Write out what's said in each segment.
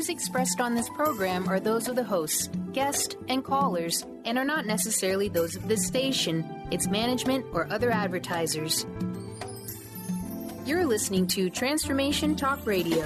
views expressed on this program are those of the hosts, guests, and callers, and are not necessarily those of this station, its management, or other advertisers. You're listening to Transformation Talk Radio.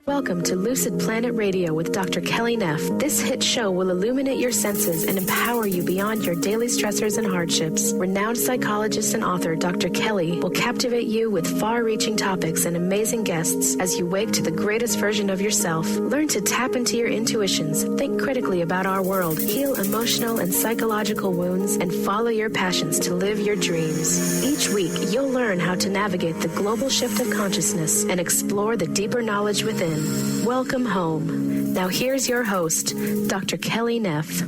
Welcome to Lucid Planet Radio with Dr. Kelly Neff. This hit show will illuminate your senses and empower you beyond your daily stressors and hardships. Renowned psychologist and author Dr. Kelly will captivate you with far-reaching topics and amazing guests as you wake to the greatest version of yourself. Learn to tap into your intuitions, think critically about our world, heal emotional and psychological wounds, and follow your passions to live your dreams. Each week, you'll learn how to navigate the global shift of consciousness and explore the deeper knowledge within. Welcome home. Now here's your host, Dr. Kelly Neff.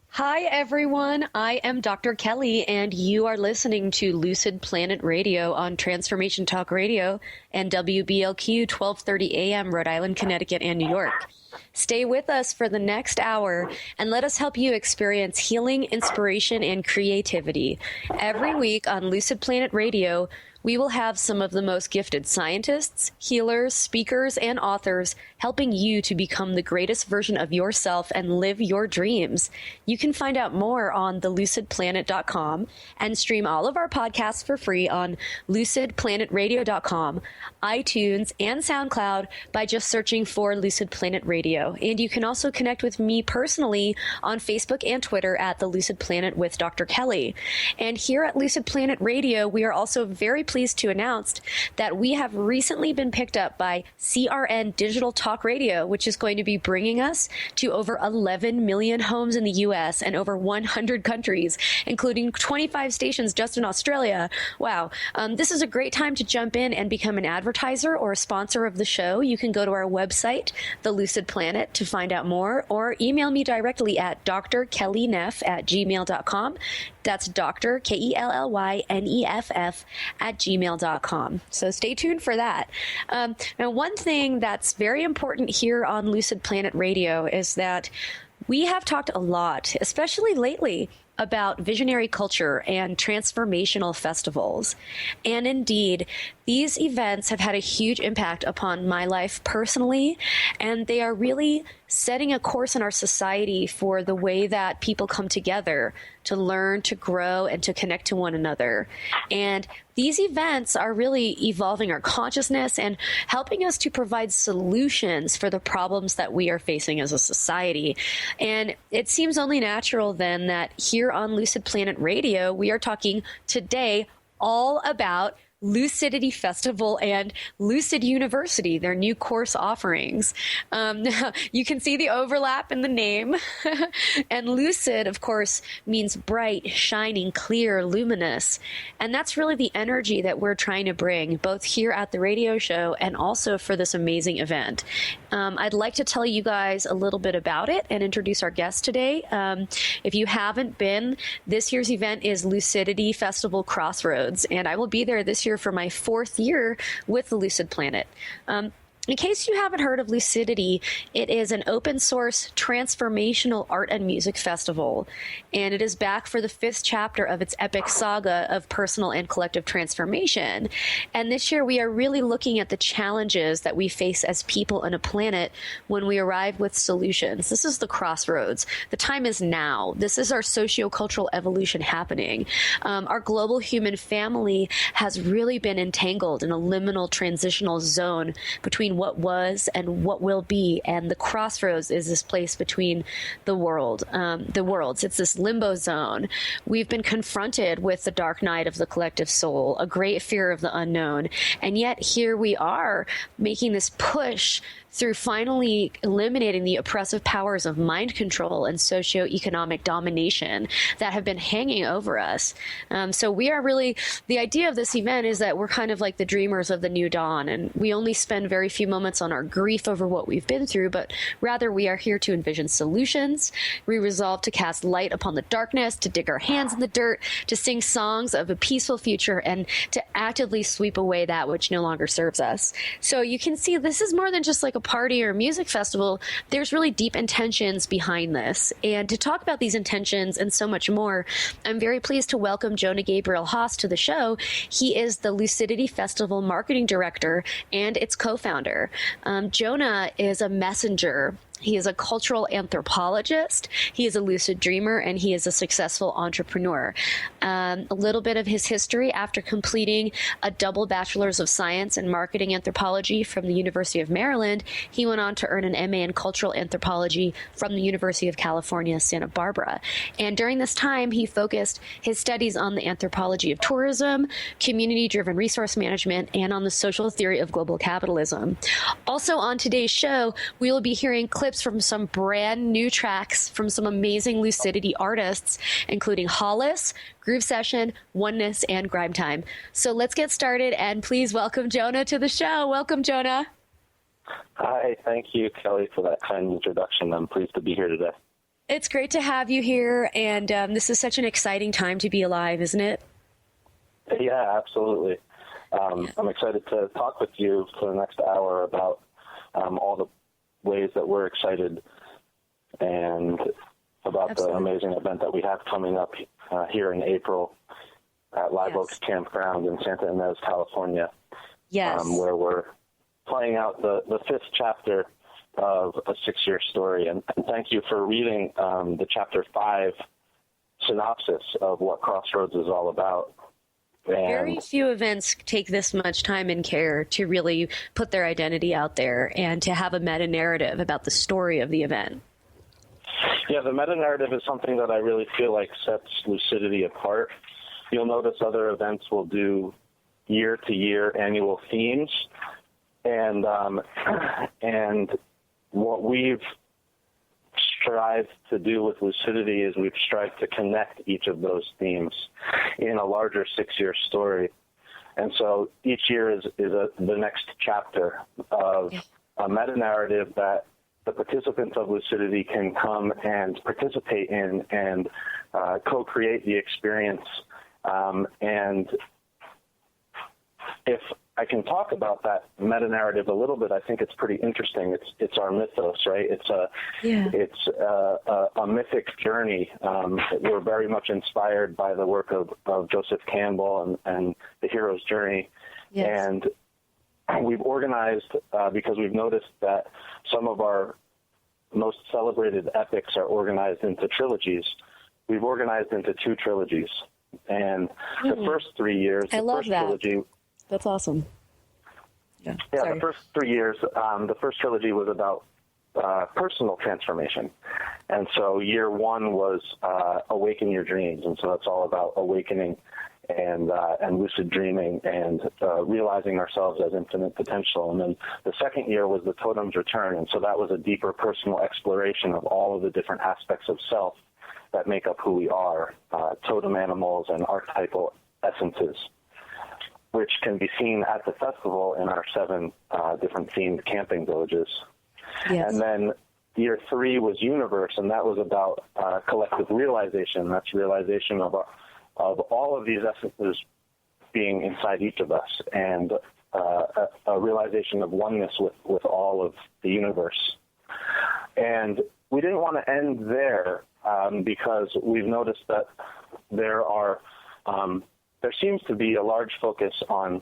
Hi, everyone. I am Dr. Kelly, and you are listening to Lucid Planet Radio on Transformation Talk Radio and WBLQ 1230 AM, Rhode Island, Connecticut, and New York. Stay with us for the next hour and let us help you experience healing, inspiration, and creativity. Every week on Lucid Planet Radio, we will have some of the most gifted scientists, healers, speakers, and authors helping you to become the greatest version of yourself and live your dreams. You can find out more on thelucidplanet.com and stream all of our podcasts for free on lucidplanetradio.com, iTunes, and SoundCloud by just searching for Lucid Planet Radio. And you can also connect with me personally on Facebook and Twitter at The Lucid Planet with Dr. Kelly. And here at Lucid Planet Radio, we are also very pleased to announce that we have recently been picked up by CRN Digital Talk Radio, which is going to be bringing us to over 11 million homes in the U.S. and over 100 countries, including 25 stations just in Australia. Wow. This is a great time to jump in and become an advertiser or a sponsor of the show. You can go to our website, The Lucid Planet, to find out more, or email me directly at drkellyneff@gmail.com. That's Dr. KELLYNEFF @gmail.com. So stay tuned for that. Now, one thing that's very important here on Lucid Planet Radio is that we have talked a lot, especially lately, about visionary culture and transformational festivals. And indeed, these events have had a huge impact upon my life personally, and they are really setting a course in our society for the way that people come together to learn, to grow, and to connect to one another. And these events are really evolving our consciousness and helping us to provide solutions for the problems that we are facing as a society. And it seems only natural then that here on Lucid Planet Radio, we are talking today all about Lucidity Festival and Lucid University, their new course offerings. You can see the overlap in the name. And lucid, of course, means bright, shining, clear, luminous. And that's really the energy that we're trying to bring, both here at the radio show and also for this amazing event. I'd like to tell you guys a little bit about it and introduce our guest today. If you haven't been, this year's event is Lucidity Festival Crossroads, and I will be there this year for my 4th year with the Lucid Planet. In case you haven't heard of Lucidity, it is an open source transformational art and music festival, and it is back for the 5th chapter of its epic saga of personal and collective transformation. And this year we are really looking at the challenges that we face as people on a planet when we arrive with solutions. This is the crossroads. The time is now. This is our sociocultural evolution happening. Our global human family has really been entangled in a liminal transitional zone between what was and what will be, and the crossroads is this place between the worlds. It's this limbo zone. We've been confronted with the dark night of the collective soul, a great fear of the unknown, and yet here we are making this push through finally eliminating the oppressive powers of mind control and socioeconomic domination that have been hanging over us. So we are really, the idea of this event is that we're kind of like the dreamers of the new dawn, and we only spend very few moments on our grief over what we've been through, but rather we are here to envision solutions. We resolve to cast light upon the darkness, to dig our hands in the dirt, to sing songs of a peaceful future, and to actively sweep away that which no longer serves us. So you can see this is more than just like a party or music festival, there's really deep intentions behind this. And to talk about these intentions and so much more, I'm very pleased to welcome Jonah Gabriel Haas to the show. He is the Lucidity Festival Marketing Director and its co-founder. Jonah is a messenger. He is a cultural anthropologist, he is a lucid dreamer, and he is a successful entrepreneur. A little bit of his history: after completing a double Bachelor's of Science in Marketing Anthropology from the University of Maryland, he went on to earn an MA in Cultural Anthropology from the University of California, Santa Barbara. And during this time, he focused his studies on the anthropology of tourism, community-driven resource management, and on the social theory of global capitalism. Also on today's show, we will be hearing clips from some brand new tracks from some amazing Lucidity artists, including Hollis, Groove Session, Oneness, and Grime Time. So let's get started, and please welcome Jonah to the show. Welcome, Jonah. Hi, thank you, Kelly, for that kind introduction. I'm pleased to be here today. It's great to have you here, and this is such an exciting time to be alive, isn't it? Yeah, absolutely. I'm excited to talk with you for the next hour about all the ways that we're excited and about the amazing event that we have coming up here in April at Live Oaks Campground in Santa Ynez, California. Yes. Where we're playing out the fifth chapter of a 6-year story. And thank you for reading the chapter 5 synopsis of what Crossroads is all about. And very few events take this much time and care to really put their identity out there and to have a meta-narrative about the story of the event. Yeah, the meta-narrative is something that I really feel like sets Lucidity apart. You'll notice other events will do year-to-year annual themes, and what we've strived to do with Lucidity is we've strived to connect each of those themes in a larger 6-year story. And so each year is the next chapter of a meta-narrative that the participants of Lucidity can come and participate in and co-create the experience. And if I can talk about that meta-narrative a little bit, I think it's pretty interesting. It's our mythos, right? It's a mythic journey. We're very much inspired by the work of Joseph Campbell and the hero's journey. Yes. And we've organized, because we've noticed that some of our most celebrated epics are organized into trilogies. We've organized into 2 trilogies. And the first 3 years, trilogy. That's awesome. Yeah, the first 3 years, the first trilogy was about personal transformation. And so year 1 was Awaken Your Dreams. And so that's all about awakening and lucid dreaming and realizing ourselves as infinite potential. And then the second year was the Totem's Return. And so that was a deeper personal exploration of all of the different aspects of self that make up who we are, totem animals and archetypal essences, which can be seen at the festival in our 7 different themed camping villages. Yes. And then year 3 was Universe, and that was about collective realization. That's realization of all of these essences being inside each of us, and a realization of oneness with all of the universe. And we didn't want to end there because we've noticed that there seems to be a large focus on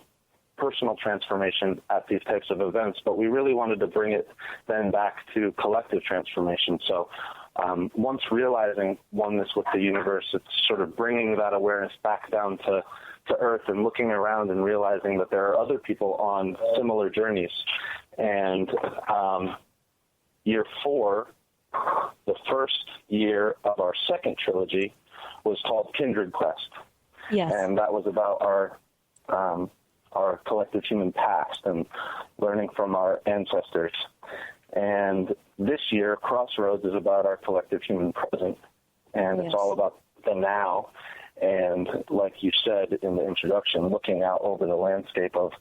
personal transformation at these types of events, but we really wanted to bring it then back to collective transformation. So once realizing oneness with the universe, it's sort of bringing that awareness back down to Earth and looking around and realizing that there are other people on similar journeys. And year 4, the first year of our second trilogy, was called Kindred Quest. Yes. And that was about our collective human past and learning from our ancestors. And this year, Crossroads is about our collective human present, and it's all about the now. And like you said in the introduction, looking out over the landscape of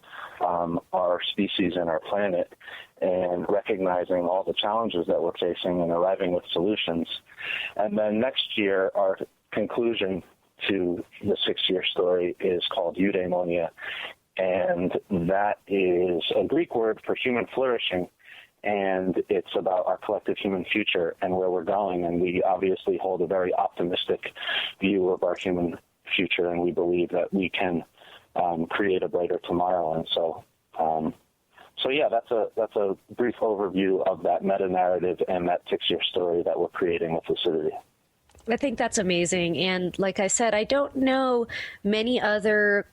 our species and our planet and recognizing all the challenges that we're facing and arriving with solutions. And then next year, our conclusion to the 6-year story is called eudaimonia, and that is a Greek word for human flourishing. and it's about our collective human future and where we're going. And we obviously hold a very optimistic view of our human future, and we believe that we can create a brighter tomorrow. And so yeah, that's a brief overview of that meta-narrative and that 6-year story that we're creating with Lucidity. I think that's amazing. And like I said, I don't know many other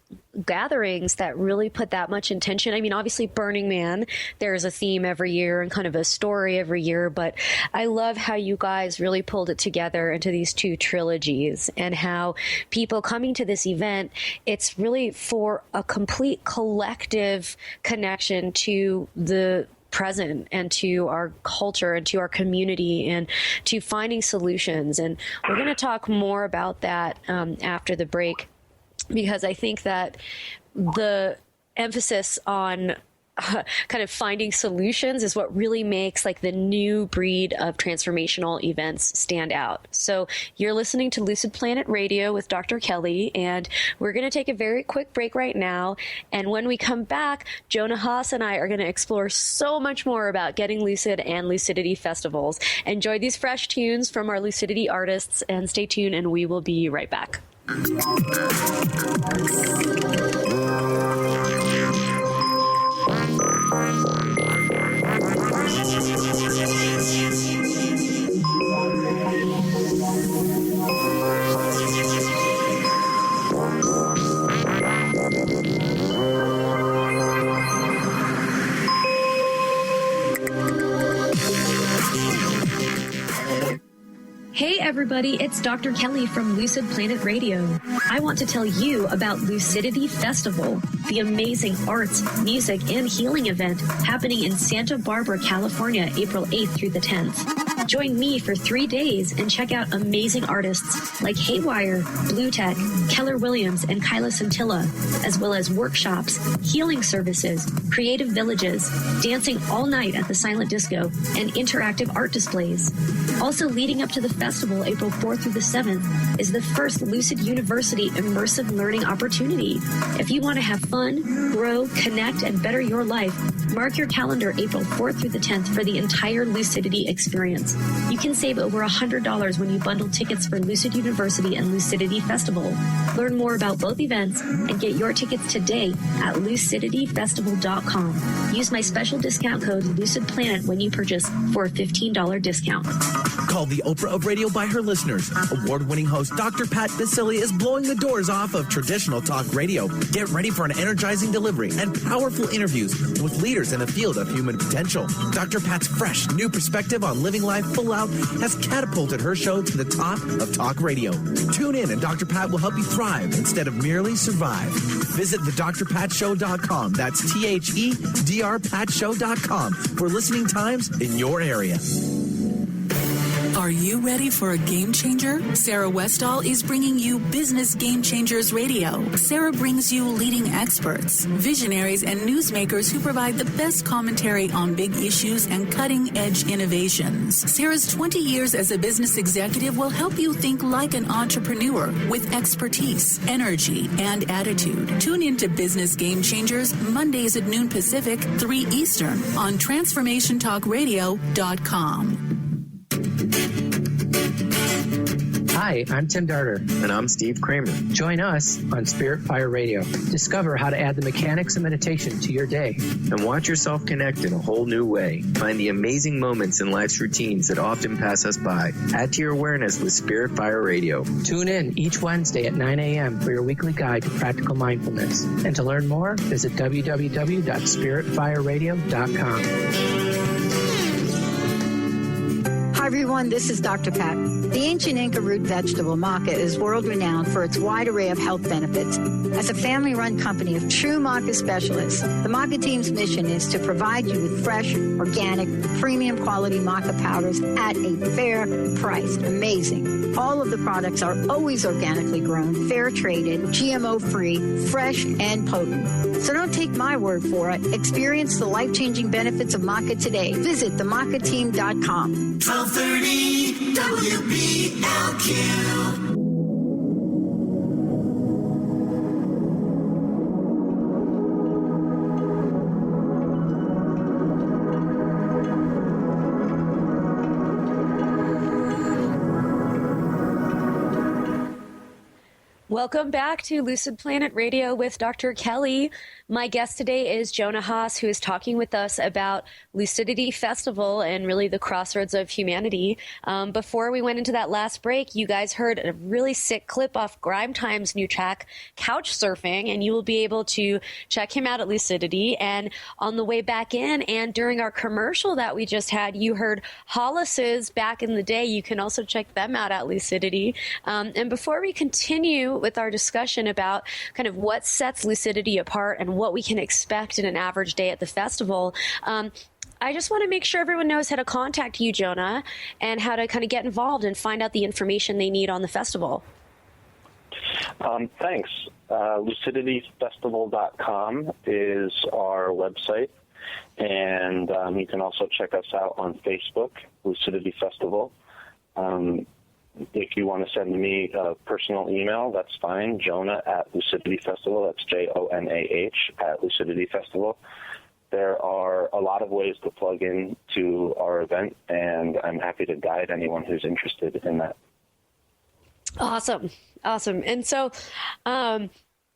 gatherings that really put that much intention. I mean, obviously Burning Man, there's a theme every year and kind of a story every year, but I love how you guys really pulled it together into these 2 trilogies, and how people coming to this event, it's really for a complete collective connection to the present and to our culture and to our community and to finding solutions. And we're going to talk more about that after the break, because I think that the emphasis on kind of finding solutions is what really makes like the new breed of transformational events stand out. So you're listening to Lucid Planet Radio with Dr. Kelly, and we're going to take a very quick break right now. And when we come back, Jonah Haas and I are going to explore so much more about getting lucid and Lucidity festivals. Enjoy these fresh tunes from our Lucidity artists, and stay tuned, and we will be right back. Hey everybody, it's Dr. Kelly from Lucid Planet Radio. I want to tell you about Lucidity Festival, the amazing arts, music, and healing event happening in Santa Barbara, California, April 8th through the 10th. Join me for 3 days and check out amazing artists like Haywire, Blue Tech, Keller Williams, and Kyla Santilla, as well as workshops, healing services, creative villages, dancing all night at the Silent Disco, and interactive art displays. Also leading up to the festival, April 4th through the 7th, is the first Lucid University immersive learning opportunity. If you want to have fun, grow, connect, and better your life, mark your calendar April 4th through the 10th for the entire Lucidity experience. You can save over $100 when you bundle tickets for Lucid University and Lucidity Festival. Learn more about both events and get your tickets today at lucidityfestival.com. Use my special discount code LucidPlanet when you purchase for a $15 discount. Called the Oprah of radio by her listeners, award-winning host Dr. Pat Basili is blowing the doors off of traditional talk radio. Get ready for an energizing delivery and powerful interviews with leaders in the field of human potential. Dr. Pat's fresh, new perspective on living life full out has catapulted her show to the top of talk radio. Tune in and Dr. Pat will help you thrive instead of merely survive. Visit thedrpatshow.com. That's THEDRPatShow.com for listening times in your area. Are you ready for a game changer? Sarah Westall is bringing you Business Game Changers Radio. Sarah brings you leading experts, visionaries, and newsmakers who provide the best commentary on big issues and cutting-edge innovations. Sarah's 20 years as a business executive will help you think like an entrepreneur with expertise, energy, and attitude. Tune into Business Game Changers Mondays at noon Pacific, 3 Eastern on TransformationTalkRadio.com. Hi, I'm Tim Darter. And I'm Steve Kramer. Join us on Spirit Fire Radio. Discover how to add the mechanics of meditation to your day. And watch yourself connect in a whole new way. Find the amazing moments in life's routines that often pass us by. Add to your awareness with Spirit Fire Radio. Tune in each Wednesday at 9 a.m. for your weekly guide to practical mindfulness. And to learn more, visit www.spiritfireradio.com. Hi everyone, this is Dr. Pat. The ancient Inca root vegetable maca is world-renowned for its wide array of health benefits. As a family-run company of true maca specialists, the maca team's mission is to provide you with fresh, organic, premium quality maca powders at a fair price. Amazing. All of the products are always organically grown, fair-traded, GMO-free, fresh, and potent. So don't take my word for it. Experience the life-changing benefits of maca today. Visit themacateam.com. 1230 WBLQ. Welcome back to Lucid Planet Radio with Dr. Kelly. My guest today is Jonah Haas, who is talking with us about Lucidity Festival and really the crossroads of humanity. Before we went into that last break, you guys heard a really sick clip off Grime Time's new track, Couch Surfing, and you will be able to check him out at Lucidity. And on the way back in and during our commercial that we just had, you heard Hollis's Back in the Day. You can also check them out at Lucidity. And before we continue with our discussion about kind of what sets Lucidity apart and what we can expect in an average day at the festival, I just want to make sure everyone knows how to contact you, Jonah, and how to kind of get involved and find out the information they need on the festival. Thanks. LucidityFestival.com is our website, and you can also check us out on Facebook, Lucidity Festival. If you want to send me a personal email, that's fine, Jonah at Lucidity Festival. That's JONAH at Lucidity Festival. There are a lot of ways to plug in to our event, and I'm happy to guide anyone who's interested in that. Awesome. And so,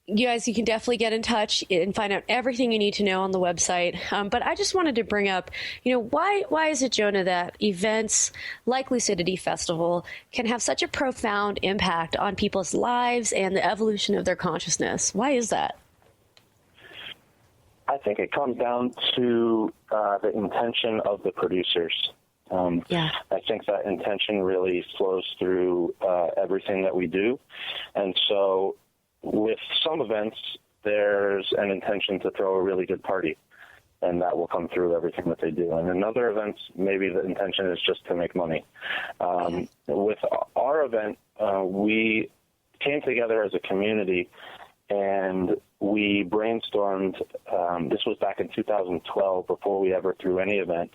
you guys, you can definitely get in touch and find out everything you need to know on the website. But I just wanted to bring up, why is it, Jonah, that events like Lucidity Festival can have such a profound impact on people's lives and the evolution of their consciousness? Why is that? I think it comes down to the intention of the producers. I think that intention really flows through everything that we do. And so with some events, there's an intention to throw a really good party, and that will come through everything that they do. And in other events, maybe the intention is just to make money. With our event, we came together as a community, and we brainstormed. This was back in 2012, before we ever threw any event.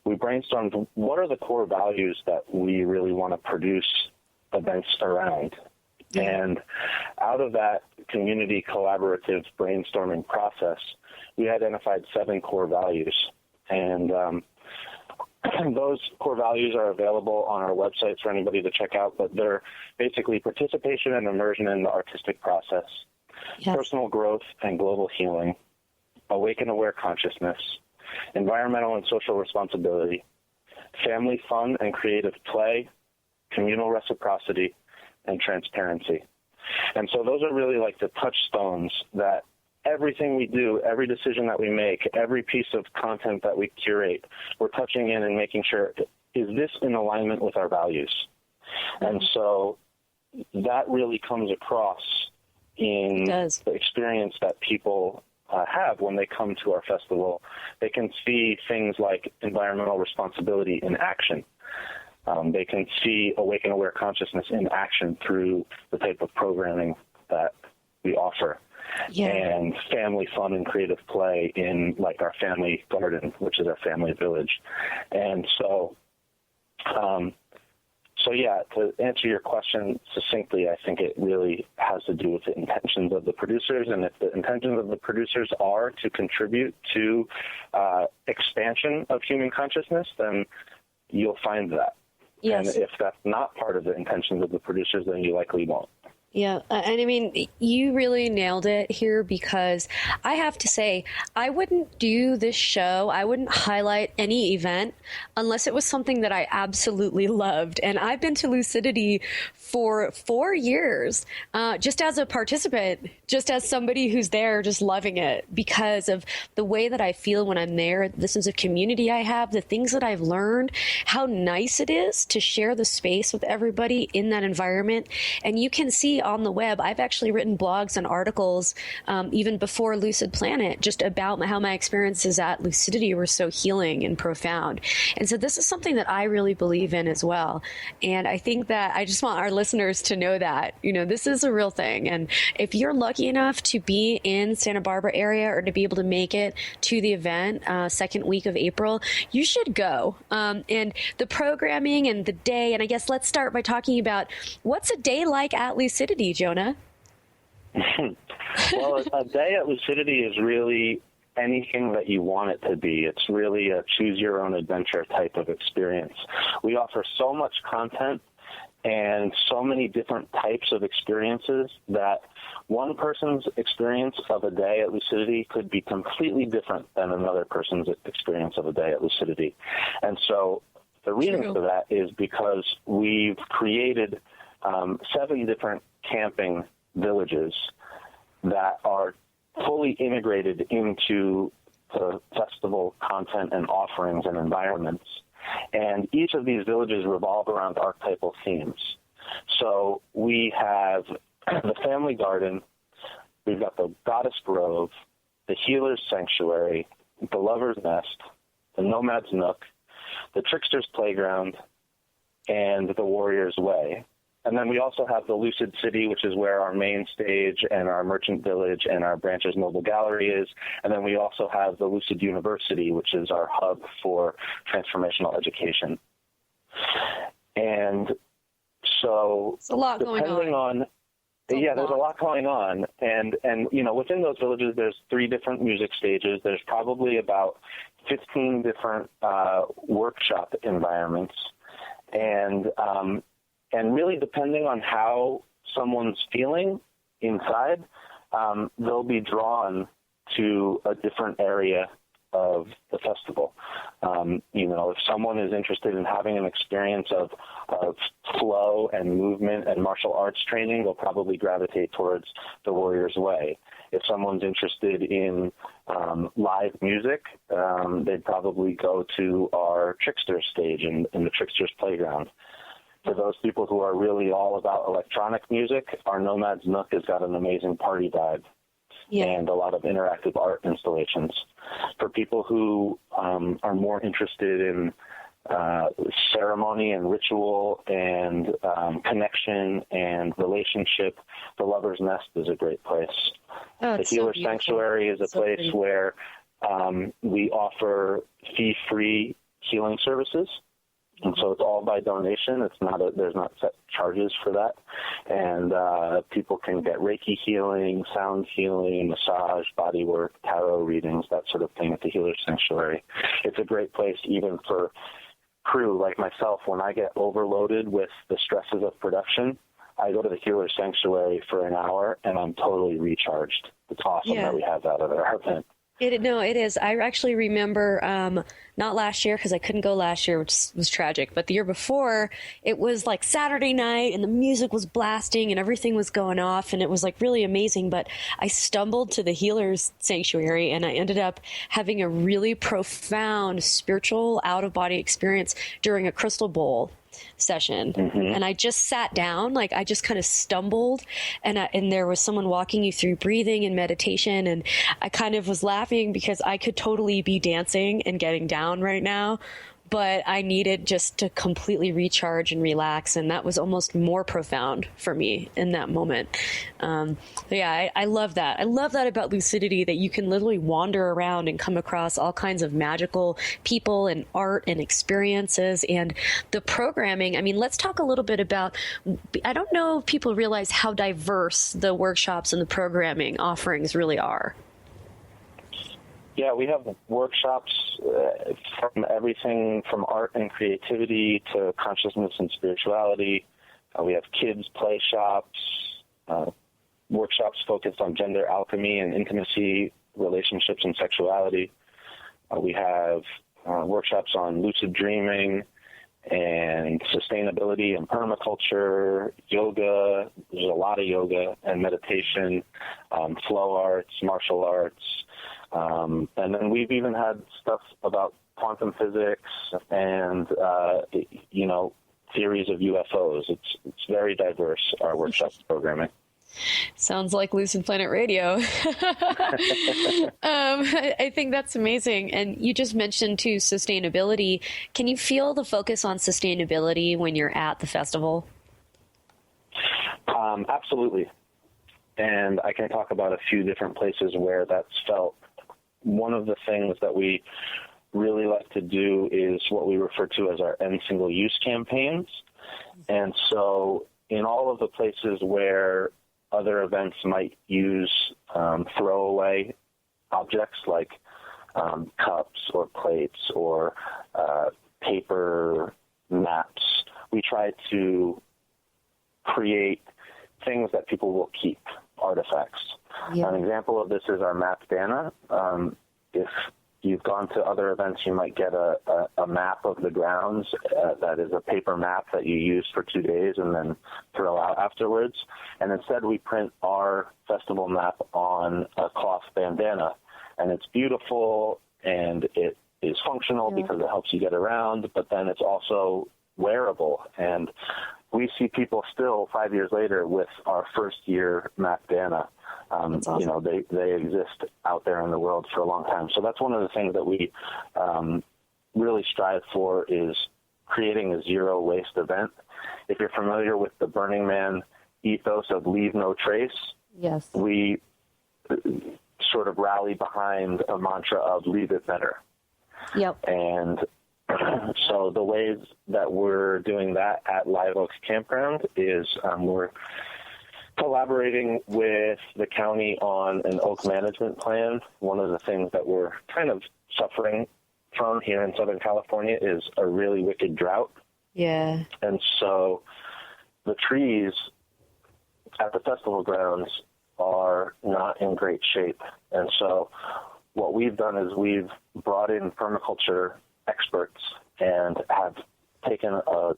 We brainstormed what are the core values that we really want to produce events around. And out of that community collaborative brainstorming process, we identified 7 core values. And those core values are available on our website for anybody to check out, but they're basically participation and immersion in the artistic process, personal growth and global healing, awaken aware consciousness, environmental and social responsibility, family fun and creative play, communal reciprocity, and transparency. And so those are really like the touchstones that everything we do, every decision that we make, every piece of content that we curate, we're touching in and making sure, is this in alignment with our values? And so that really comes across in the experience that people have when they come to our festival. They can see things like environmental responsibility in action. They can see awaken aware consciousness in action through the type of programming that we offer. And family fun and creative play in like our family garden, which is our family village. And so, to answer your question succinctly, I think it really has to do with the intentions of the producers. And if the intentions of the producers are to contribute to expansion of human consciousness, then you'll find that. And if that's not part of the intentions of the producers, then you likely won't. Yeah, and I mean, you really nailed it here, because I have to say, I wouldn't do this show, I wouldn't highlight any event unless it was something that I absolutely loved. And I've been to Lucidity for 4 years, just as a participant, just as somebody who's there just loving it, because of the way that I feel when I'm there, the sense of community I have, the things that I've learned, how nice it is to share the space with everybody in that environment. And you can see on the web, I've actually written blogs and articles even before Lucid Planet, just about how my experiences at Lucidity were so healing and profound. And so this is something that I really believe in as well. And I think that I just want our listeners to know that, this is a real thing. And if you're lucky enough to be in Santa Barbara area or to be able to make it to the event, second week of April, you should go. And the programming and the day, and I guess let's start by talking about what's a day like at Lucidity, Jonah? Well, a day at Lucidity is really anything that you want it to be. It's really a choose-your-own-adventure type of experience. We offer so much content and so many different types of experiences that one person's experience of a day at Lucidity could be completely different than another person's experience of a day at Lucidity. And so the reason for that is because we've created 7 different camping villages that are fully integrated into the festival content and offerings and environments. And each of these villages revolve around archetypal themes. So we have the Family Garden, we've got the Goddess Grove, the Healer's Sanctuary, the Lover's Nest, the Nomad's Nook, the Trickster's Playground, and the Warrior's Way. And then we also have the Lucid City, which is where our main stage and our Merchant Village and our Branches Mobile Gallery is. And then we also have the Lucid University, which is our hub for transformational education. And so it's a lot going on. There's a lot going on. And you know, within those villages, there's 3 different music stages. There's probably about 15 different workshop environments. And really, depending on how someone's feeling inside, they'll be drawn to a different area of the festival. You know, if someone is interested in having an experience of flow and movement and martial arts training, they'll probably gravitate towards the Warrior's Way. If someone's interested in live music, they'd probably go to our Trickster stage in the Trickster's Playground. For those people who are really all about electronic music, our Nomad's Nook has got an amazing party vibe and a lot of interactive art installations. For people who are more interested in ceremony and ritual and connection and relationship, the Lover's Nest is a great place. The Healer's Sanctuary is a place where we offer fee-free healing services. And so it's all by donation. There's not set charges for that. And people can get Reiki healing, sound healing, massage, body work, tarot readings, that sort of thing at the Healer's Sanctuary. It's a great place even for crew like myself. When I get overloaded with the stresses of production, I go to the Healer's Sanctuary for an hour, and I'm totally recharged. It's awesome that we have that at our event. It is. I actually remember, not last year because I couldn't go last year, which was tragic, but the year before, it was like Saturday night and the music was blasting and everything was going off and it was like really amazing. But I stumbled to the Healer's Sanctuary and I ended up having a really profound spiritual out-of-body experience during a crystal bowl session. And I just sat down, like I just kind of stumbled and there was someone walking you through breathing and meditation, and I kind of was laughing because I could totally be dancing and getting down right now, but I needed just to completely recharge and relax, and that was almost more profound for me in that moment. I love that. I love that about Lucidity, that you can literally wander around and come across all kinds of magical people and art and experiences. And the programming, I mean, let's talk a little bit about, I don't know if people realize how diverse the workshops and the programming offerings really are. Yeah, we have workshops from everything from art and creativity to consciousness and spirituality. We have kids' play shops, workshops focused on gender alchemy and intimacy, relationships and sexuality. We have workshops on lucid dreaming and sustainability and permaculture, yoga. There's a lot of yoga and meditation, flow arts, martial arts. And then we've even had stuff about quantum physics and, theories of UFOs. It's very diverse, our workshop programming. Sounds like Lucid Planet Radio. I think that's amazing. And you just mentioned, too, sustainability. Can you feel the focus on sustainability when you're at the festival? Absolutely. And I can talk about a few different places where that's felt. One of the things that we really like to do is what we refer to as our end single-use campaigns. And so in all of the places where other events might use throwaway objects like cups or plates or paper maps, we try to create things that people will keep, artifacts. Yeah. An example of this is our map Dana. If you've gone to other events, you might get a map of the grounds that is a paper map that you use for 2 days and then throw out afterwards. And instead, we print our festival map on a cloth bandana. And it's beautiful, and it is functional because it helps you get around, but then it's also wearable. And we see people still 5 years later with our first-year map Dana. Awesome. You know, they exist out there in the world for a long time. So that's one of the things that we really strive for, is creating a zero-waste event. If you're familiar with the Burning Man ethos of leave no trace, yes, we sort of rally behind a mantra of leave it better. Yep. And so the ways that we're doing that at Live Oaks Campground is we're collaborating with the county on an oak management plan. One of the things that we're kind of suffering from here in Southern California is a really wicked drought. Yeah. And so the trees at the festival grounds are not in great shape. And so what we've done is we've brought in permaculture experts and have taken a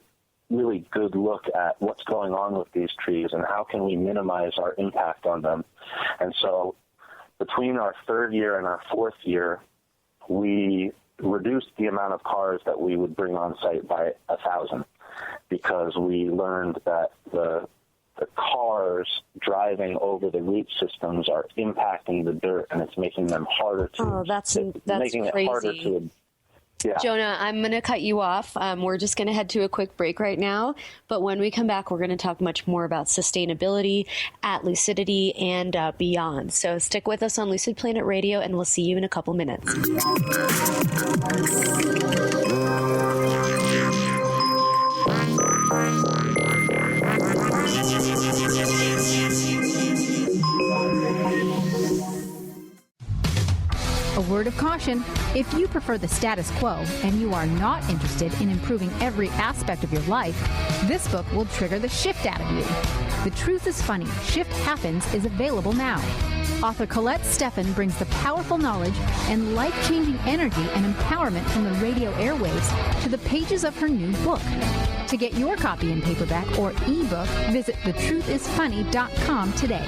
really good look at what's going on with these trees and how can we minimize our impact on them. And so between our third year and our fourth year, we reduced the amount of cars that we would bring on site by 1,000, because we learned that the cars driving over the root systems are impacting the dirt, and it's making them harder to. Oh, that's making crazy. It harder to. Yeah. Jonah, I'm going to cut you off. We're just going to head to a quick break right now. But when we come back, we're going to talk much more about sustainability at Lucidity and beyond. So stick with us on Lucid Planet Radio, and we'll see you in a couple minutes. A word of caution: if you prefer the status quo and you are not interested in improving every aspect of your life, this book will trigger the shift out of you. The Truth is Funny, Shift Happens is available now. Author Colette Steffen brings the powerful knowledge and life-changing energy and empowerment from the radio airwaves to the pages of her new book. To get your copy in paperback or ebook, visit thetruthisfunny.com today.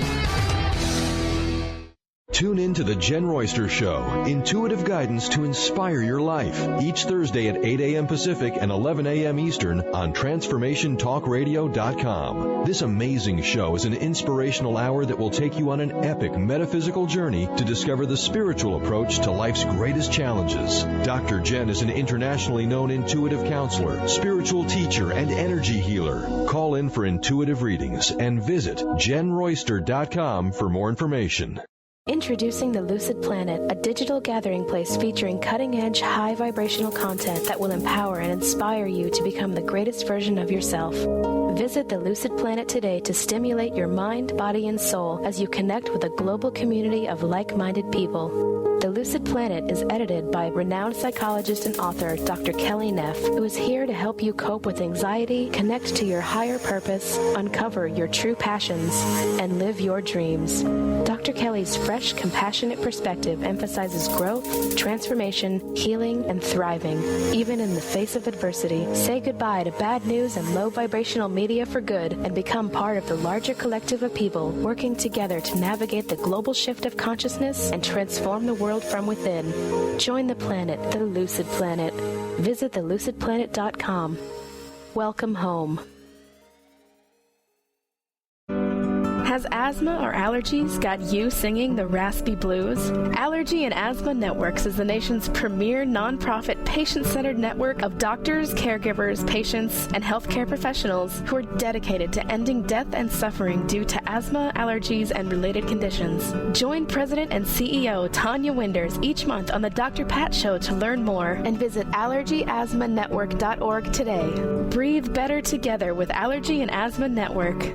Tune in to The Jen Royster Show, intuitive guidance to inspire your life, each Thursday at 8 a.m. Pacific and 11 a.m. Eastern on TransformationTalkRadio.com. This amazing show is an inspirational hour that will take you on an epic metaphysical journey to discover the spiritual approach to life's greatest challenges. Dr. Jen is an internationally known intuitive counselor, spiritual teacher, and energy healer. Call in for intuitive readings and visit JenRoyster.com for more information. Introducing the Lucid Planet, a digital gathering place featuring cutting-edge, high-vibrational content that will empower and inspire you to become the greatest version of yourself. Visit the Lucid Planet today to stimulate your mind, body, and soul as you connect with a global community of like-minded people. The Lucid Planet is edited by renowned psychologist and author Dr. Kelly Neff, who is here to help you cope with anxiety, connect to your higher purpose, uncover your true passions, and live your dreams. Dr. Kelly's fresh, compassionate perspective emphasizes growth, transformation, healing, and thriving, even in the face of adversity. Say goodbye to bad news and low vibrational media for good and become part of the larger collective of people working together to navigate the global shift of consciousness and transform the world from within. Join the planet, the Lucid Planet. Visit thelucidplanet.com. Welcome home. Has asthma or allergies got you singing the raspy blues? Allergy and Asthma Networks is the nation's premier nonprofit patient-centered network of doctors, caregivers, patients, and healthcare professionals who are dedicated to ending death and suffering due to asthma, allergies, and related conditions. Join President and CEO Tanya Winders each month on the Dr. Pat Show to learn more, and visit allergyasthmanetwork.org today. Breathe better together with Allergy and Asthma Network.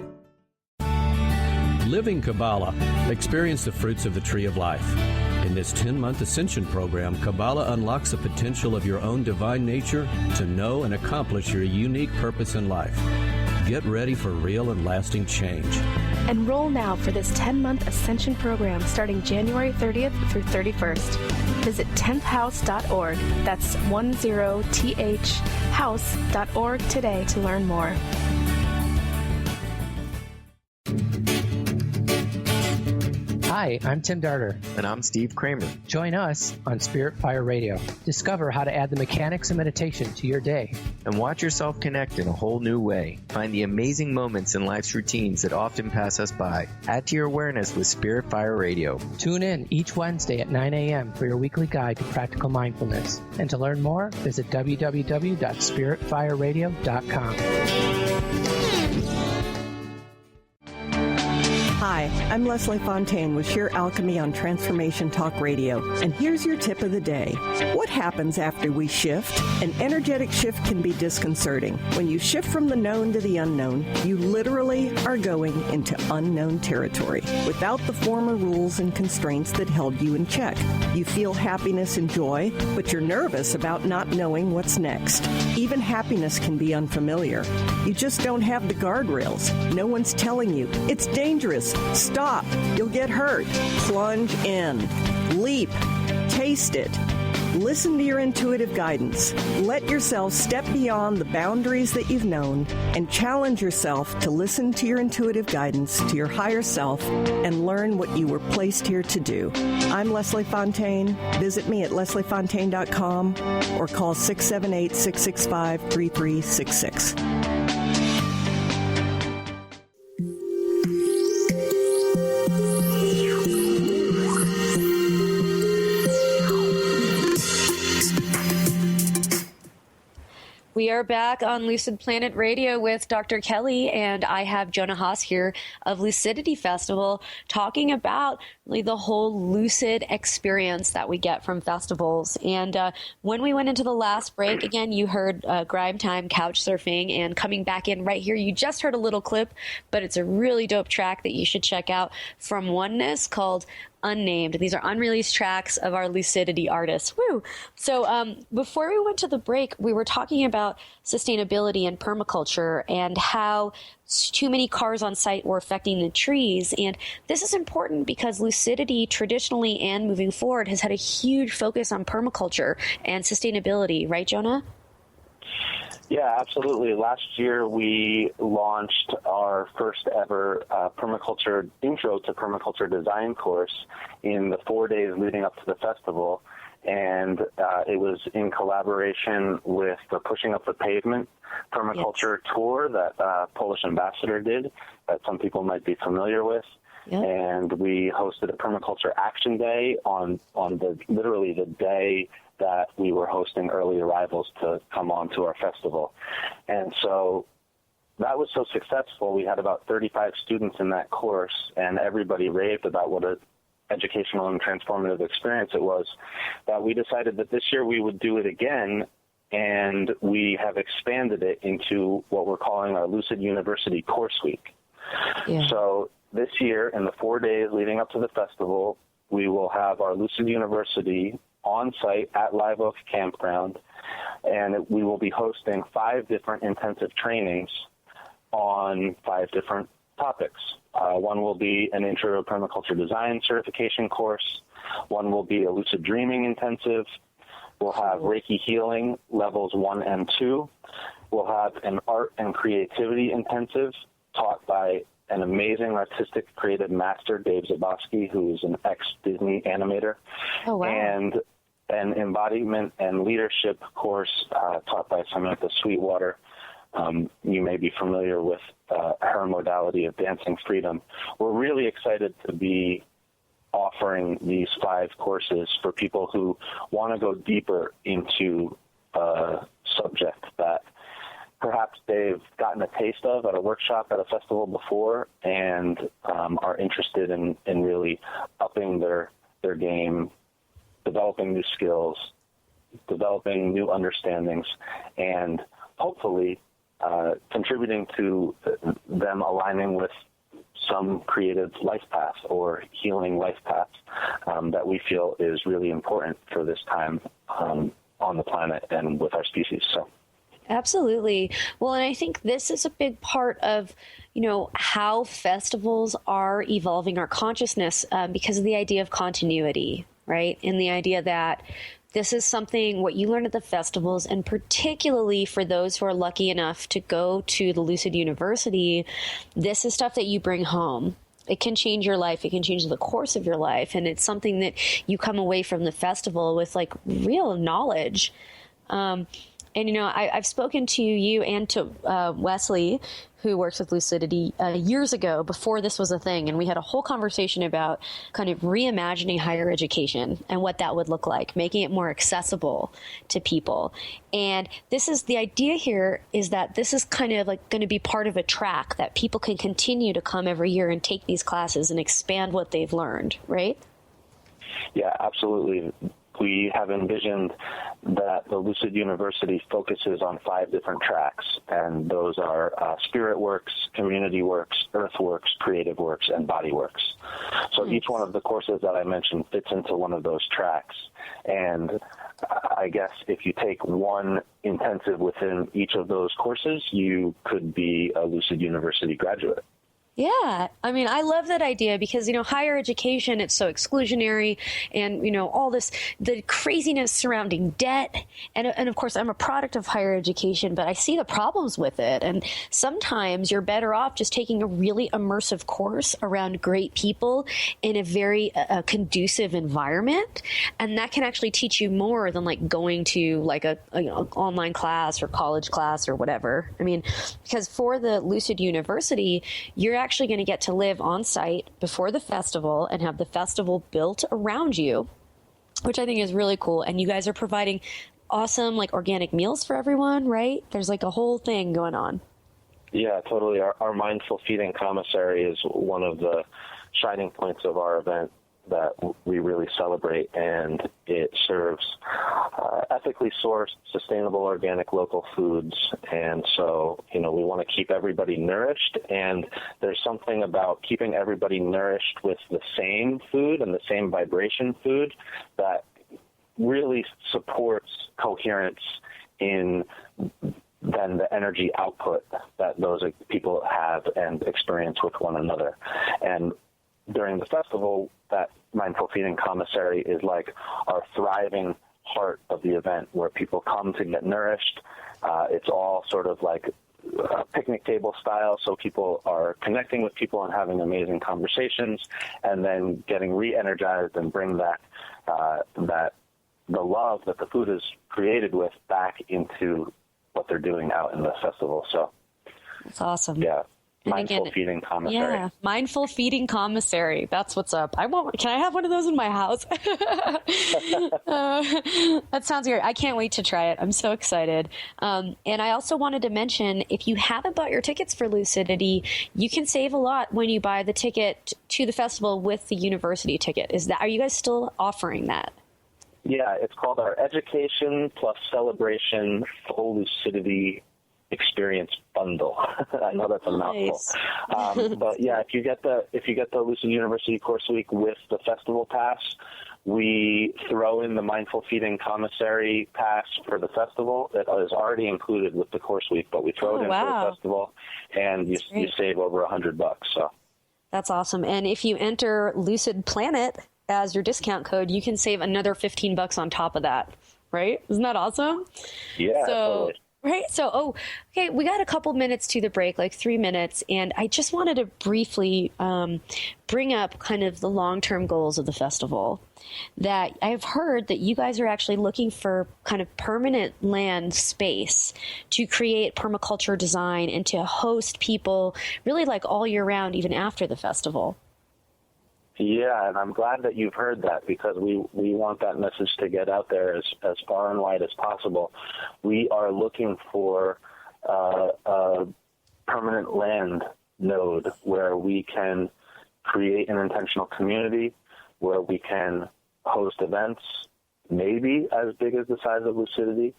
Living Kabbalah, experience the fruits of the tree of life. In this 10-month Ascension program, Kabbalah unlocks the potential of your own divine nature to know and accomplish your unique purpose in life. Get ready for real and lasting change. Enroll now for this 10-month Ascension program starting January 30th through 31st. Visit 10thhouse.org. That's 10thhouse.org today to learn more. Hi, I'm Tim Darter. And I'm Steve Kramer. Join us on Spirit Fire Radio. Discover how to add the mechanics of meditation to your day. And watch yourself connect in a whole new way. Find the amazing moments in life's routines that often pass us by. Add to your awareness with Spirit Fire Radio. Tune in each Wednesday at 9 a.m. for your weekly guide to practical mindfulness. And to learn more, visit www.spiritfireradio.com. Hi, I'm Leslie Fontaine with Sheer Alchemy on Transformation Talk Radio, and here's your tip of the day. What happens after we shift? An energetic shift can be disconcerting. When you shift from the known to the unknown, you literally are going into unknown territory without the former rules and constraints that held you in check. You feel happiness and joy, but you're nervous about not knowing what's next. Even happiness can be unfamiliar. You just don't have the guardrails. No one's telling you, it's dangerous. Stop. You'll get hurt. Plunge in. Leap. Taste it. Listen to your intuitive guidance. Let yourself step beyond the boundaries that you've known and challenge yourself to listen to your intuitive guidance, to your higher self, and learn what you were placed here to do. I'm Leslie Fontaine. Visit me at lesliefontaine.com or call 678-665-3366. We are back on Lucid Planet Radio with Dr. Kelly, and I have Jonah Haas here of Lucidity Festival talking about really the whole lucid experience that we get from festivals. And when we went into the last break, again, you heard Grime Time Couch Surfing, and coming back in right here, you just heard a little clip, but it's a really dope track that you should check out from Oneness called Unnamed. These are unreleased tracks of our Lucidity artists. Woo! So before we went to the break, we were talking about sustainability and permaculture and how too many cars on site were affecting the trees. And this is important because Lucidity traditionally and moving forward has had a huge focus on permaculture and sustainability. Right, Jonah? Yeah, absolutely. Last year we launched our first ever permaculture intro to permaculture design course in the 4 days leading up to the festival. And it was in collaboration with the Pushing Up the Pavement permaculture tour that Polish ambassador did, that some people might be familiar with. Yep. And we hosted a permaculture action day on literally the day that we were hosting early arrivals to come on to our festival. And so that was so successful. We had about 35 students in that course, and everybody raved about what an educational and transformative experience it was, that we decided that this year we would do it again, and we have expanded it into what we're calling our Lucid University Course Week. Yeah. So this year, in the 4 days leading up to the festival, we will have our Lucid University on site at Live Oak Campground, and we will be hosting 5 different intensive trainings on 5 different topics. One will be an Intro to Permaculture Design certification course. One will be a Lucid Dreaming intensive. We'll have Reiki Healing levels 1 and 2. We'll have an Art and Creativity intensive taught by an amazing artistic creative master, Dave Zabosky, who is an ex-Disney animator. Oh, wow. And an embodiment and leadership course taught by Samantha Sweetwater. You may be familiar with her modality of dancing freedom. We're really excited to be offering these 5 courses for people who want to go deeper into a subject that perhaps they've gotten a taste of at a workshop at a festival before, and are interested in really upping their game, developing new skills, developing new understandings, and hopefully contributing to them aligning with some creative life path or healing life path that we feel is really important for this time on the planet and with our species. So. Absolutely. Well, and I think this is a big part of, how festivals are evolving our consciousness because of the idea of continuity, right? And the idea that this is something, what you learn at the festivals, and particularly for those who are lucky enough to go to the Lucid University, this is stuff that you bring home. It can change your life. It can change the course of your life. And it's something that you come away from the festival with, like, real knowledge. And, I've spoken to you and to Wesley, who works with Lucidity, years ago, before this was a thing. And we had a whole conversation about kind of reimagining higher education and what that would look like, making it more accessible to people. And this is the idea here, is that this is kind of like going to be part of a track that people can continue to come every year and take these classes and expand what they've learned, right? Yeah, absolutely. We have envisioned that the Lucid University focuses on 5 different tracks, and those are Spirit Works, Community Works, Earth Works, Creative Works, and Body Works. So each one of the courses that I mentioned fits into one of those tracks. And I guess if you take one intensive within each of those courses, you could be a Lucid University graduate. Yeah. I mean, I love that idea because, higher education, it's so exclusionary and, all this, the craziness surrounding debt. And of course, I'm a product of higher education, but I see the problems with it. And sometimes you're better off just taking a really immersive course around great people in a very conducive environment. And that can actually teach you more than like going to like a online class or college class or whatever. I mean, because for the Lucid University, you're actually going to get to live on site before the festival and have the festival built around you, which I think is really cool. And you guys are providing awesome like organic meals for everyone, right? There's like a whole thing going on. Yeah, totally. Our mindful feeding commissary is one of the shining points of our event that we really celebrate, and it serves ethically sourced, sustainable, organic, local foods. And so, we want to keep everybody nourished, and there's something about keeping everybody nourished with the same food and the same vibration food that really supports coherence in then the energy output that those people have and experience with one another. And during the festival, that mindful feeding commissary is like our thriving heart of the event where people come to get nourished. It's all sort of like picnic table style, so people are connecting with people and having amazing conversations and then getting re-energized and bring that the love that the food is created with back into what they're doing out in the festival. So that's awesome. Yeah. Mindful feeding commissary. Yeah, mindful feeding commissary. That's what's up. Can I have one of those in my house? That sounds great. I can't wait to try it. I'm so excited. And I also wanted to mention, if you haven't bought your tickets for Lucidity, you can save a lot when you buy the ticket to the festival with the university ticket. Are you guys still offering that? Yeah, it's called our Education plus Celebration Full Lucidity Experience Bundle. I know that's a mouthful, but yeah, if you get the Lucid University Course Week with the festival pass, we throw in the Mindful Feeding Commissary pass for the festival that is already included with the Course Week, but we throw it in for the festival, and you save over $100. So that's awesome. And if you enter Lucid Planet as your discount code, you can save another $15 on top of that. Right? Isn't that awesome? Yeah. Totally. Right. So, okay, we got a couple minutes to the break, like 3 minutes. And I just wanted to briefly bring up kind of the long-term goals of the festival. That I've heard that you guys are actually looking for kind of permanent land space to create permaculture design and to host people really like all year round, even after the festival. Yeah, and I'm glad that you've heard that because we want that message to get out there as far and wide as possible. We are looking for a permanent land node where we can create an intentional community, where we can host events, maybe as big as the size of Lucidity,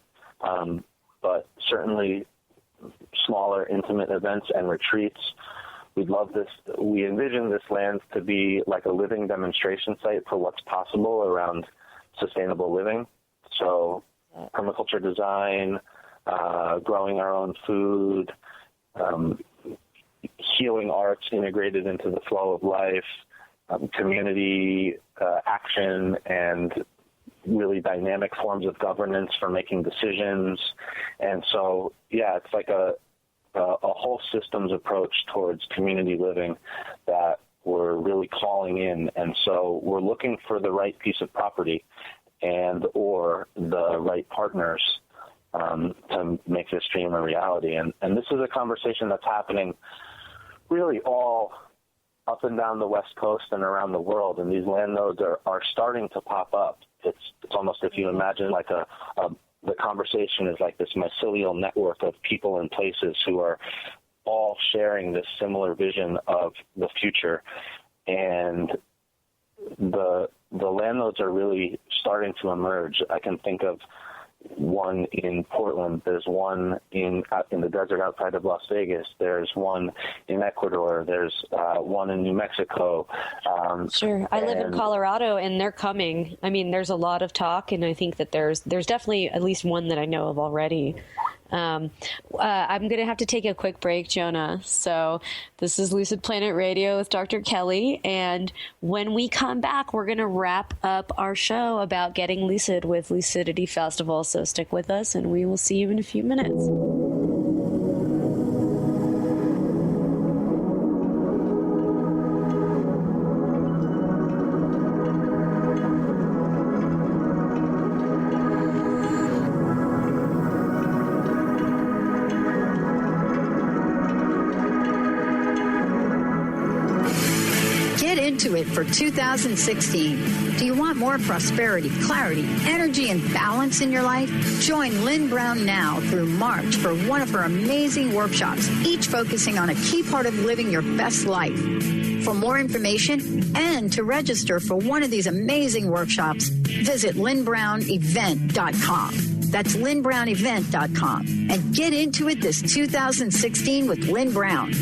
but certainly smaller, intimate events and retreats. We'd love this. We envision this land to be like a living demonstration site for what's possible around sustainable living. So permaculture design, growing our own food, healing arts integrated into the flow of life, community action, and really dynamic forms of governance for making decisions. And so, yeah, it's like a whole systems approach towards community living that we're really calling in. And so we're looking for the right piece of property and or the right partners to make this dream a reality. And this is a conversation that's happening really all up and down the West Coast and around the world, and these land nodes are starting to pop up. It's almost, if you imagine like the conversation is like this mycelial network of people and places who are all sharing this similar vision of the future. And the land nodes are really starting to emerge. I can think of one in Portland. There's one in the desert outside of Las Vegas. There's one in Ecuador. There's one in New Mexico. Sure. I live in Colorado, and they're coming. I mean, there's a lot of talk, and I think that there's definitely at least one that I know of already. I'm going to have to take a quick break, Jonah. So this is Lucid Planet Radio with Dr. Kelly. And when we come back, we're going to wrap up our show about getting lucid with Lucidity Festival. So stick with us, and we will see you in a few minutes. It for 2016. Do you want more prosperity, clarity, energy, and balance in your life? Join Lynn Brown now through March for one of her amazing workshops, each focusing on a key part of living your best life. For more information and to register for one of these amazing workshops, visit lynnbrownevent.com. That's lynnbrownevent.com. And get into it this 2016 with Lynn Brown.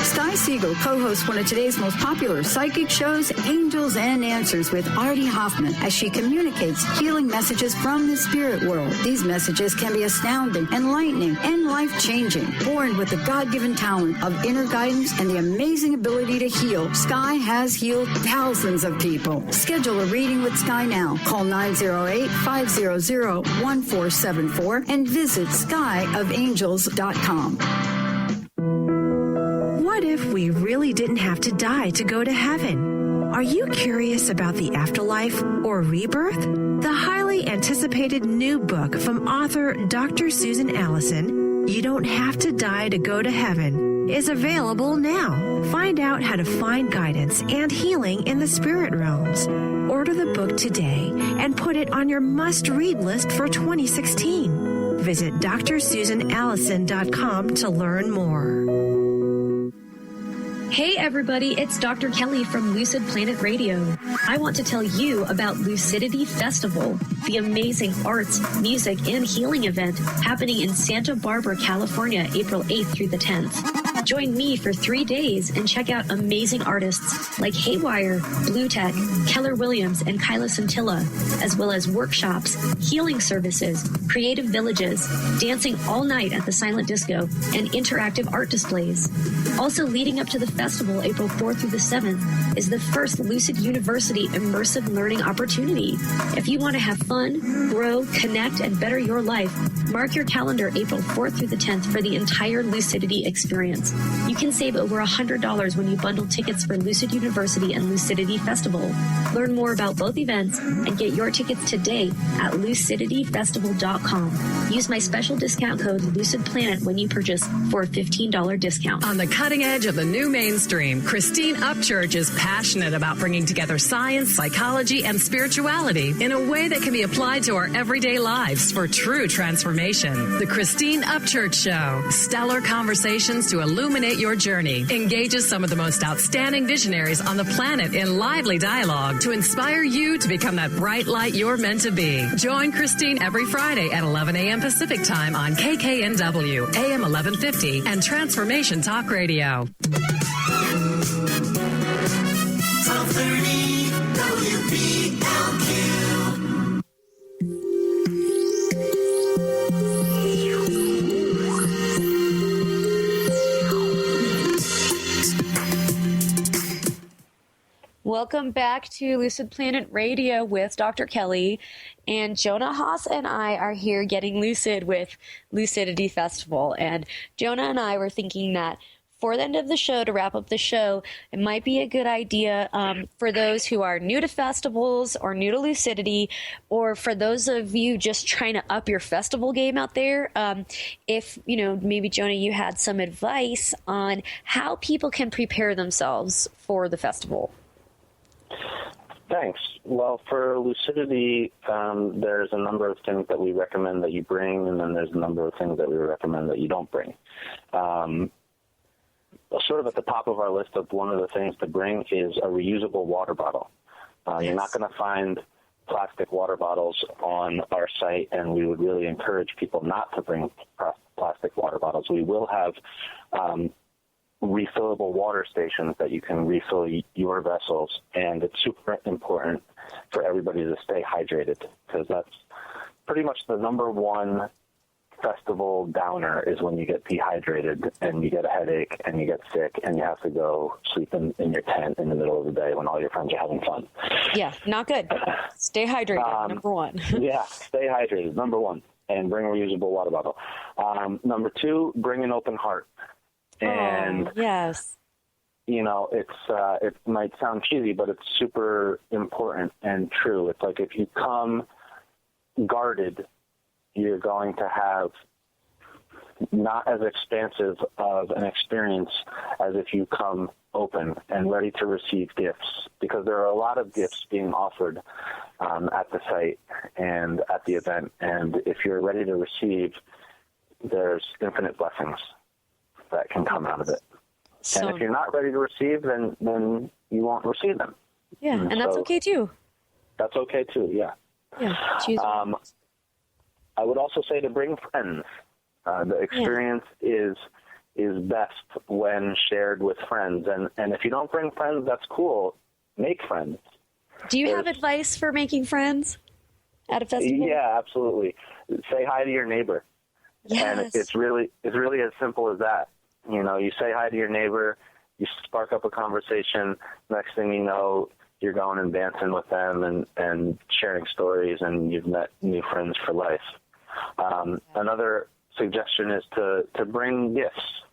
Sky Siegel co-hosts one of today's most popular psychic shows, Angels and Answers, with Artie Hoffman, as she communicates healing messages from the spirit world. These messages can be astounding, enlightening, and life-changing. Born with the God-given talent of inner guidance and the amazing ability to heal, Sky has healed thousands of people. Schedule a reading with Sky now. Call 908-500-1474 and visit skyofangels.com. What if we really didn't have to die to go to heaven? Are you curious about the afterlife or rebirth? The highly anticipated new book from author Dr. Susan Allison, You Don't Have to Die to Go to Heaven, is available now. Find out how to find guidance and healing in the spirit realms. Order the book today and put it on your must-read list for 2016. Visit drsusanallison.com to learn more. Hey everybody, it's Dr. Kelly from Lucid Planet Radio. I want to tell you about Lucidity Festival, the amazing arts, music, and healing event happening in Santa Barbara, California, April 8th through the 10th. Join me for 3 days and check out amazing artists like Haywire, Blue Tech, Keller Williams, and Kyla Scintilla, as well as workshops, healing services, creative villages, dancing all night at the Silent Disco, and interactive art displays. Also leading up to the festival, April 4th through the 7th, is the first Lucid University immersive learning opportunity. If you want to have fun, grow, connect, and better your life, mark your calendar April 4th through the 10th for the entire Lucidity experience. You can save over $100 when you bundle tickets for Lucid University and Lucidity Festival. Learn more about both events and get your tickets today at lucidityfestival.com. Use my special discount code LucidPlanet when you purchase for a $15 discount. On the cutting edge of the new mainstream, Christine Upchurch is passionate about bringing together science, psychology, and spirituality in a way that can be applied to our everyday lives for true transformation. The Christine Upchurch Show, stellar conversations to illuminate your journey, engages some of the most outstanding visionaries on the planet in lively dialogue to inspire you to become that bright light you're meant to be. Join Christine every Friday at 11 a.m. Pacific Time on KKNW, AM 1150, and Transformation Talk Radio. 1230 WPLQ. Welcome back to Lucid Planet Radio with Dr. Kelly. And Jonah Haas and I are here getting lucid with Lucidity Festival. And Jonah and I were thinking that for the end of the show, to wrap up the show, it might be a good idea for those who are new to festivals or new to Lucidity, or for those of you just trying to up your festival game out there, if, maybe, Jonah, you had some advice on how people can prepare themselves for the festival. Thanks. Well, for Lucidity, there's a number of things that we recommend that you bring, and then there's a number of things that we recommend that you don't bring. Sort of at the top of our list of one of the things to bring is a reusable water bottle. You're not going to find plastic water bottles on our site, and we would really encourage people not to bring plastic water bottles. We will have refillable water stations that you can refill your vessels, and it's super important for everybody to stay hydrated, because that's pretty much the number one festival downer is when you get dehydrated and you get a headache and you get sick and you have to go sleep in your tent in the middle of the day when all your friends are having fun. Yeah, not good. Stay hydrated, number one. Yeah, stay hydrated, number one, and bring a reusable water bottle. Number two, bring an open heart. And yes, it might sound cheesy, but it's super important and true. It's like if you come guarded, you're going to have not as expansive of an experience as if you come open and ready to receive gifts, because there are a lot of gifts being offered at the site and at the event. And if you're ready to receive, there's infinite blessings that can come out of it. And if you're not ready to receive, then you won't receive them. Yeah, and that's okay too. That's okay too, yeah. Yeah, I would also say to bring friends. The experience is best when shared with friends. And if you don't bring friends, that's cool. Make friends. Do you have advice for making friends at a festival? Yeah, absolutely. Say hi to your neighbor. Yes. And it's really as simple as that. You say hi to your neighbor, you spark up a conversation. Next thing you know, you're going and dancing with them and sharing stories, and you've met new friends for life. Another suggestion is to bring gifts.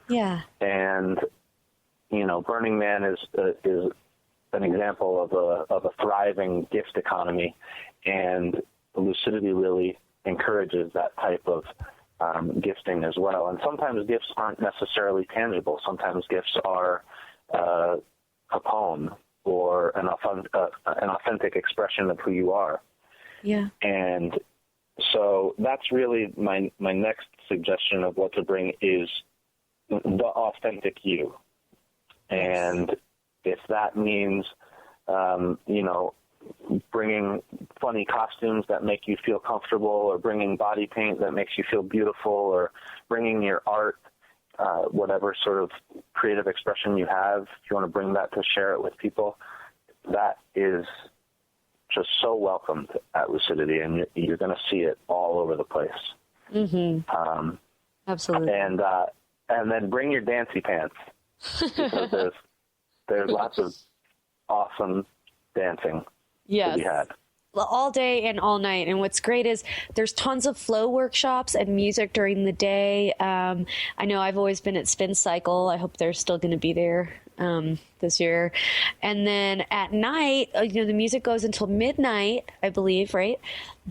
Yeah. And, Burning Man is an example of a thriving gift economy, and Lucidity really encourages that type of gifting as well. And sometimes gifts aren't necessarily tangible. Sometimes gifts are a poem or an authentic expression of who you are. Yeah. And so that's really my next suggestion of what to bring is the authentic you. And if that means, bringing funny costumes that make you feel comfortable, or bringing body paint that makes you feel beautiful, or bringing your art, whatever sort of creative expression you have, if you want to bring that to share it with people, that is just so welcomed at Lucidity, and you're going to see it all over the place. Mm-hmm. Absolutely. And then bring your dancy pants, because there's lots of awesome dancing to be had. All day and all night. And what's great is there's tons of flow workshops and music during the day. I know I've always been at Spin Cycle. I hope they're still going to be there this year. And then at night, the music goes until midnight, I believe, right?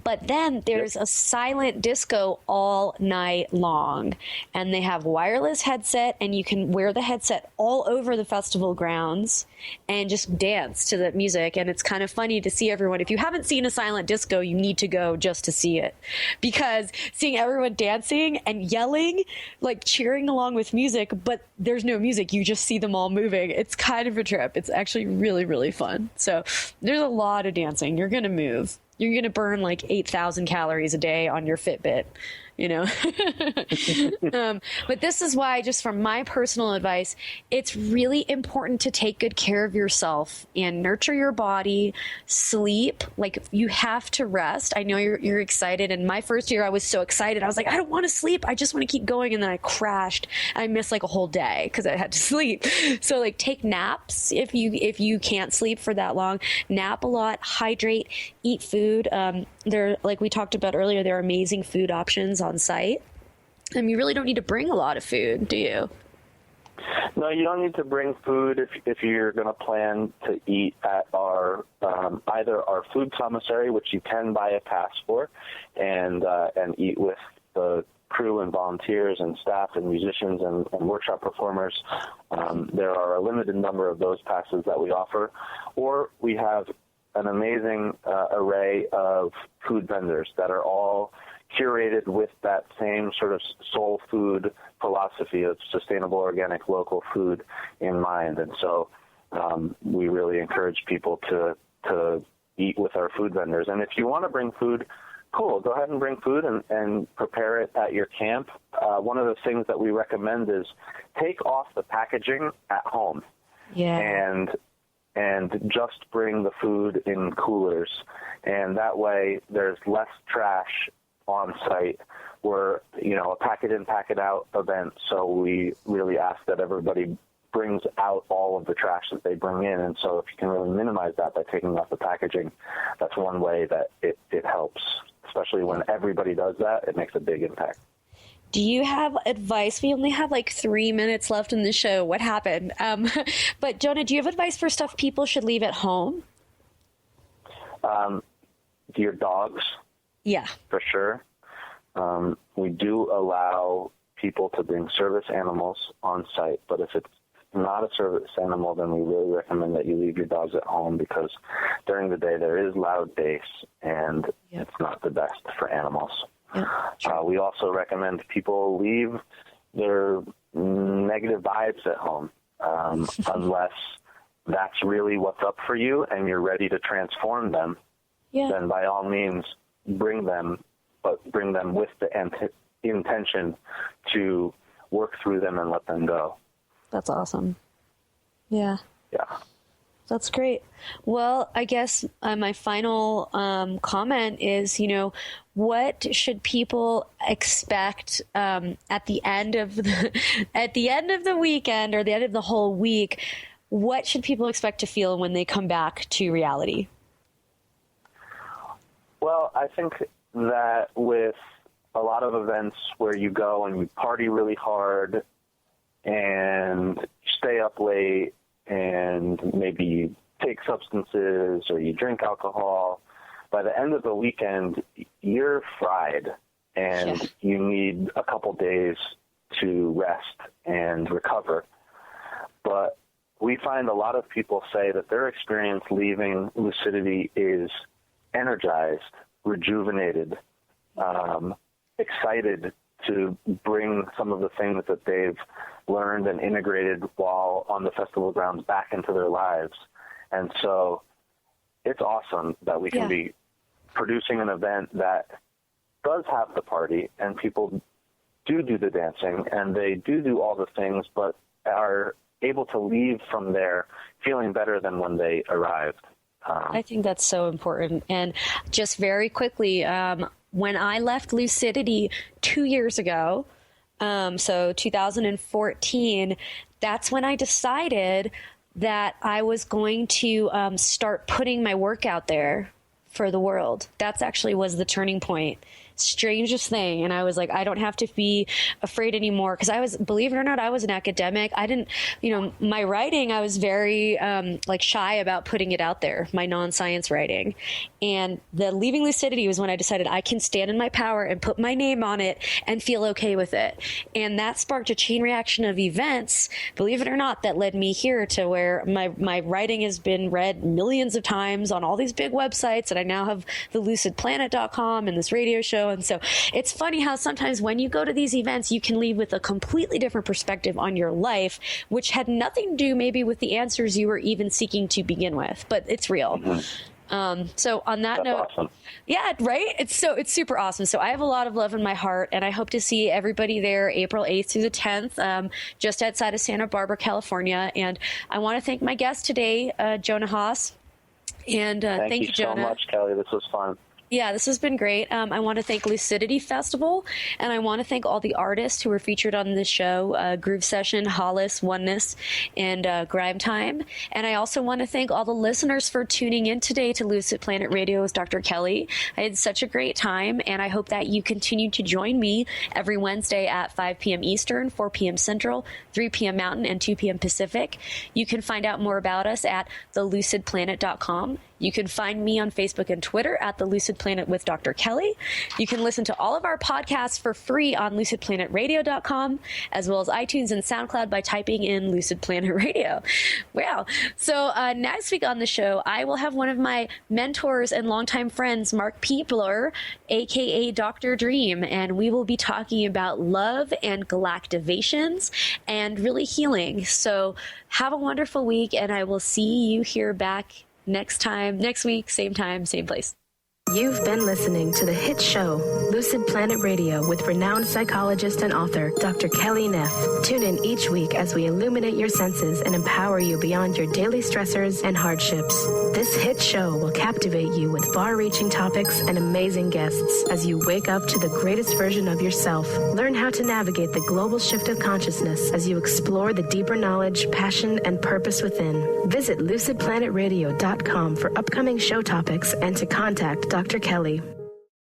But then there's a silent disco all night long. And they have wireless headset, and you can wear the headset all over the festival grounds and just dance to the music. And it's kind of funny to see everyone. If you haven't seen a silent disco, you need to go just to see it, because seeing everyone dancing and yelling, like cheering along with music, but there's no music. You just see them all moving. It's kind of a trip. It's actually really, really fun. So there's a lot of dancing. You're going to move. You're going to burn like 8,000 calories a day on your Fitbit. you know. But this is why, just from my personal advice, it's really important to take good care of yourself and nurture your body, sleep. Like, you have to rest. I know you're excited. And my first year, I was so excited. I was like, I don't want to sleep. I just want to keep going. And then I crashed. I missed like a whole day because I had to sleep. So like, take naps if you can't sleep for that long. Nap a lot, hydrate, eat food. There, like we talked about earlier, there are amazing food options on site. You really don't need to bring a lot of food, do you? No, you don't need to bring food if you're going to plan to eat at our either our food commissary, which you can buy a pass for, and eat with the crew and volunteers and staff and musicians and workshop performers. There are a limited number of those passes that we offer, or we have an amazing array of food vendors that are all curated with that same sort of soul food philosophy of sustainable, organic, local food in mind. And so we really encourage people to eat with our food vendors. And if you want to bring food, cool, go ahead and bring food and prepare it at your camp. One of the things that we recommend is take off the packaging at home. Yeah. And just bring the food in coolers. And that way there's less trash on site. We're, a pack it in, pack it out event, so we really ask that everybody brings out all of the trash that they bring in. And so if you can really minimize that by taking off the packaging, that's one way that it helps. Especially when everybody does that, it makes a big impact. Do you have advice? We only have like 3 minutes left in the show. What happened? But Jonah, do you have advice for stuff people should leave at home? Your dogs. Yeah. For sure. We do allow people to bring service animals on site, but if it's not a service animal, then we really recommend that you leave your dogs at home, because during the day there is loud bass, and it's not the best for animals. We also recommend people leave their negative vibes at home, unless that's really what's up for you and you're ready to transform them. Then by all means bring them, but bring them with the intention to work through them and let them go. That's awesome. Yeah. Yeah. That's great. Well, I guess my final comment is, what should people expect at the end of the weekend, or the end of the whole week? What should people expect to feel when they come back to reality? Well, I think that with a lot of events where you go and you party really hard and stay up late and maybe you take substances or you drink alcohol, by the end of the weekend, you're fried and you need a couple days to rest and recover. But we find a lot of people say that their experience leaving Lucidity is energized, rejuvenated, excited to bring some of the things that they've learned and integrated while on the festival grounds back into their lives. And so it's awesome that we can be producing an event that does have the party, and people do the dancing and they do all the things, but are able to leave from there feeling better than when they arrived. I think that's so important. And just very quickly, when I left Lucidity 2 years ago, so 2014, that's when I decided that I was going to start putting my work out there for the world. That's actually was the turning point. Strangest thing. And I was like, I don't have to be afraid anymore. Because I was, believe it or not, I was an academic. I didn't, my writing, I was very shy about putting it out there, my non-science writing. And the leaving Lucidity was when I decided I can stand in my power and put my name on it and feel okay with it. And that sparked a chain reaction of events, believe it or not, that led me here to where my writing has been read millions of times on all these big websites. And I now have the lucidplanet.com and this radio show. And so it's funny how sometimes when you go to these events, you can leave with a completely different perspective on your life, which had nothing to do maybe with the answers you were even seeking to begin with, but it's real. So on that note, awesome. Yeah, right? It's super awesome. So I have a lot of love in my heart, and I hope to see everybody there April 8th through the 10th, just outside of Santa Barbara, California. And I want to thank my guest today, Jonah Haas. And thank you, Jonah. Thank you so much, Kelly. This was fun. Yeah, this has been great. I want to thank Lucidity Festival, and I want to thank all the artists who were featured on this show, Groove Session, Hollis, Oneness, and Grime Time. And I also want to thank all the listeners for tuning in today to Lucid Planet Radio with Dr. Kelly. I had such a great time, and I hope that you continue to join me every Wednesday at 5 p.m. Eastern, 4 p.m. Central, 3 p.m. Mountain, and 2 p.m. Pacific. You can find out more about us at thelucidplanet.com. You can find me on Facebook and Twitter at The Lucid Planet with Dr. Kelly. You can listen to all of our podcasts for free on lucidplanetradio.com, as well as iTunes and SoundCloud by typing in Lucid Planet Radio. Wow. So next week on the show, I will have one of my mentors and longtime friends, Mark Piepler, a.k.a. Dr. Dream, and we will be talking about love and galactivations and really healing. So have a wonderful week, and I will see you here back next week, same time, same place. You've been listening to the hit show, Lucid Planet Radio, with renowned psychologist and author, Dr. Kelly Neff. Tune in each week as we illuminate your senses and empower you beyond your daily stressors and hardships. This hit show will captivate you with far-reaching topics and amazing guests as you wake up to the greatest version of yourself. Learn how to navigate the global shift of consciousness as you explore the deeper knowledge, passion, and purpose within. Visit lucidplanetradio.com for upcoming show topics and to contact Dr. Kelly.